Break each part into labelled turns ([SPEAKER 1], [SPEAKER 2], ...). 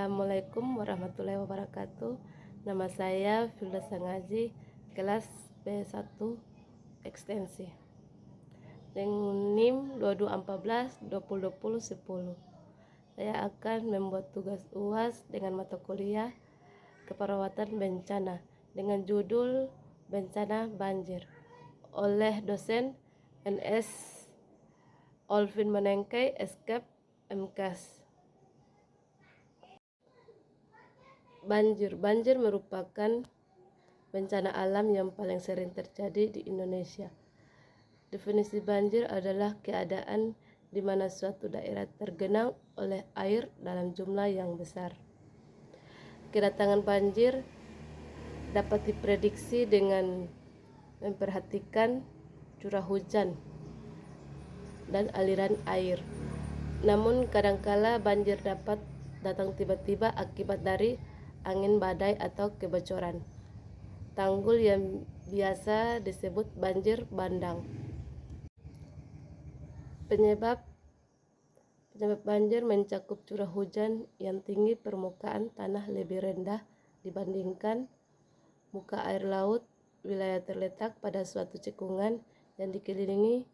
[SPEAKER 1] Assalamualaikum warahmatullahi wabarakatuh. Nama saya Filda Sangaji, kelas B1 ekstensi. Dengan NIM 2214 2020 10. Saya akan membuat tugas UAS dengan mata kuliah keperawatan bencana dengan judul Bencana Banjir oleh dosen NS Olvin Menengkai, Eskep MKes. Banjir merupakan bencana alam yang paling sering terjadi di Indonesia. Definisi banjir adalah keadaan di mana suatu daerah tergenang oleh air dalam jumlah yang besar. Kedatangan banjir dapat diprediksi dengan memperhatikan curah hujan dan aliran air. Namun kadangkala banjir dapat datang tiba-tiba akibat dari angin badai atau kebocoran tanggul yang biasa disebut banjir bandang. Penyebab banjir mencakup curah hujan yang tinggi, permukaan tanah lebih rendah dibandingkan muka air laut, wilayah terletak pada suatu cekungan yang dikelilingi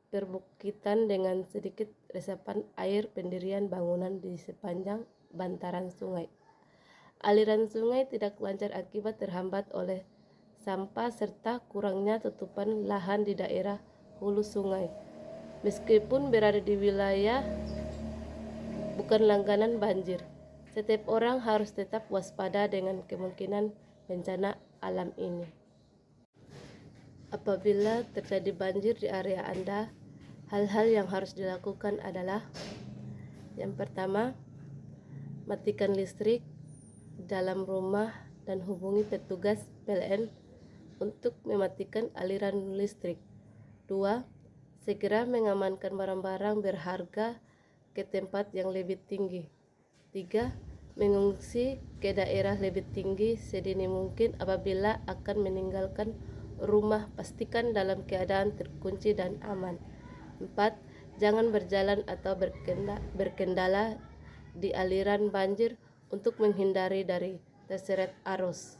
[SPEAKER 1] perbukitan dengan sedikit resapan air, pendirian bangunan di sepanjang bantaran sungai. Aliran sungai tidak lancar akibat terhambat oleh sampah serta kurangnya tutupan lahan di daerah hulu sungai. Meskipun berada di wilayah bukan langganan banjir, setiap orang harus tetap waspada dengan kemungkinan bencana alam ini. Apabila terjadi banjir di area Anda, hal-hal yang harus dilakukan adalah: yang pertama, matikan listrik dalam rumah dan hubungi petugas PLN untuk mematikan aliran listrik. 2. Segera mengamankan barang-barang berharga ke tempat yang lebih tinggi. 3. Mengungsi ke daerah lebih tinggi sedini mungkin. Apabila akan meninggalkan rumah, pastikan dalam keadaan terkunci dan aman. 4. Jangan berjalan atau berkendara di aliran banjir untuk menghindari dari terseret arus.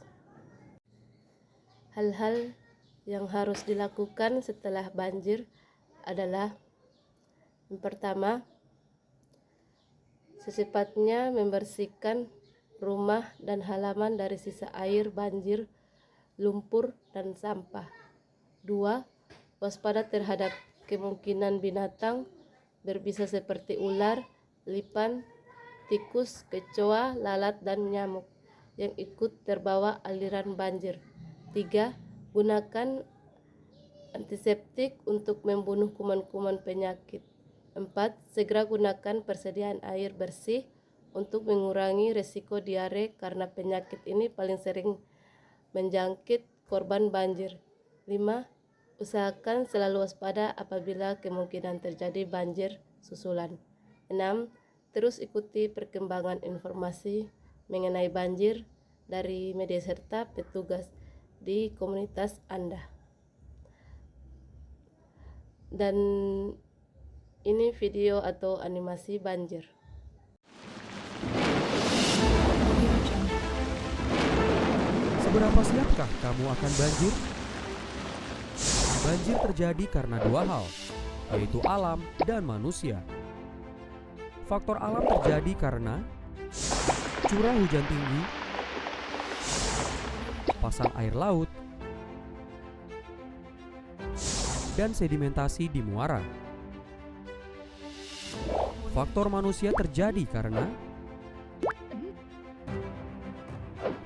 [SPEAKER 1] Hal-hal yang harus dilakukan setelah banjir adalah: yang pertama, secepatnya membersihkan rumah dan halaman dari sisa air banjir, lumpur, dan sampah. 2. Waspada terhadap kemungkinan binatang berbisa seperti ular, lipan, tikus, kecoa, lalat, dan nyamuk yang ikut terbawa aliran banjir. 3. Gunakan antiseptik untuk membunuh kuman-kuman penyakit. 4. Segera gunakan persediaan air bersih untuk mengurangi risiko diare karena penyakit ini paling sering menjangkit korban banjir. 5. Usahakan selalu waspada apabila kemungkinan terjadi banjir susulan. 6. Terus ikuti perkembangan informasi mengenai banjir dari media serta petugas di komunitas Anda. Dan ini video atau animasi banjir.
[SPEAKER 2] Seberapa siapkah kamu akan banjir? Banjir terjadi karena dua hal, yaitu alam dan manusia. Faktor alam terjadi karena curah hujan tinggi, pasang air laut, dan sedimentasi di muara. Faktor manusia terjadi karena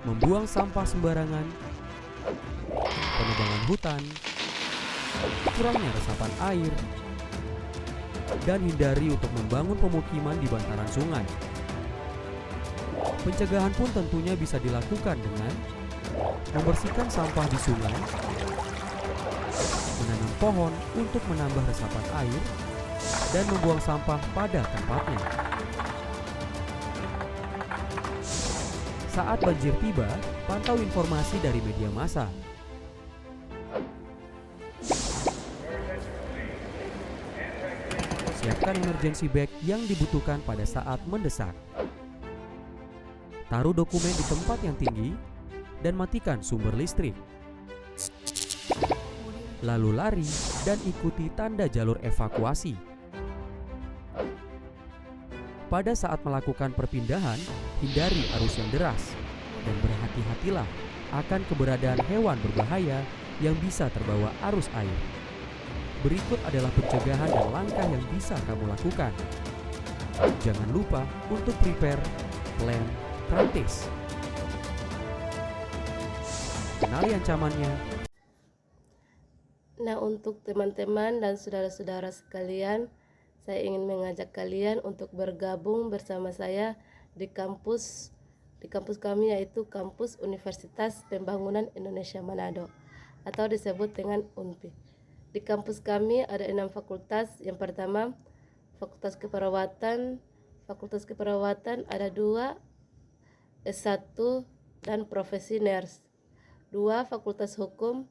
[SPEAKER 2] membuang sampah sembarangan, penebangan hutan, kurangnya resapan air, dan hindari untuk membangun pemukiman di bantaran sungai. Pencegahan pun tentunya bisa dilakukan dengan membersihkan sampah di sungai, menanam pohon untuk menambah resapan air, dan membuang sampah pada tempatnya. Saat banjir tiba, pantau informasi dari media massa. Siapkan emergency bag yang dibutuhkan pada saat mendesak. Taruh dokumen di tempat yang tinggi dan matikan sumber listrik. Lalu lari dan ikuti tanda jalur evakuasi. Pada saat melakukan perpindahan, hindari arus yang deras dan berhati-hatilah akan keberadaan hewan berbahaya yang bisa terbawa arus air. Berikut adalah pencegahan dan langkah yang bisa kamu lakukan. Jangan lupa untuk prepare, plan, practice. Kenali ancamannya.
[SPEAKER 1] Nah, untuk teman-teman dan saudara-saudara sekalian, saya ingin mengajak kalian untuk bergabung bersama saya di kampus kami, yaitu Kampus Universitas Pembangunan Indonesia Manado atau disebut dengan UNPI. Di kampus kami ada 6 fakultas. Yang pertama, Fakultas Keperawatan. Fakultas Keperawatan ada 2, S1 dan Profesi Nurse. 2 Fakultas Hukum,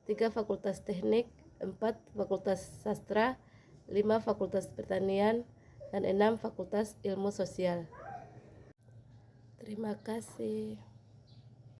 [SPEAKER 1] 3 Fakultas Teknik, 4 Fakultas Sastra, 5 Fakultas Pertanian, dan 6 Fakultas Ilmu Sosial. Terima kasih.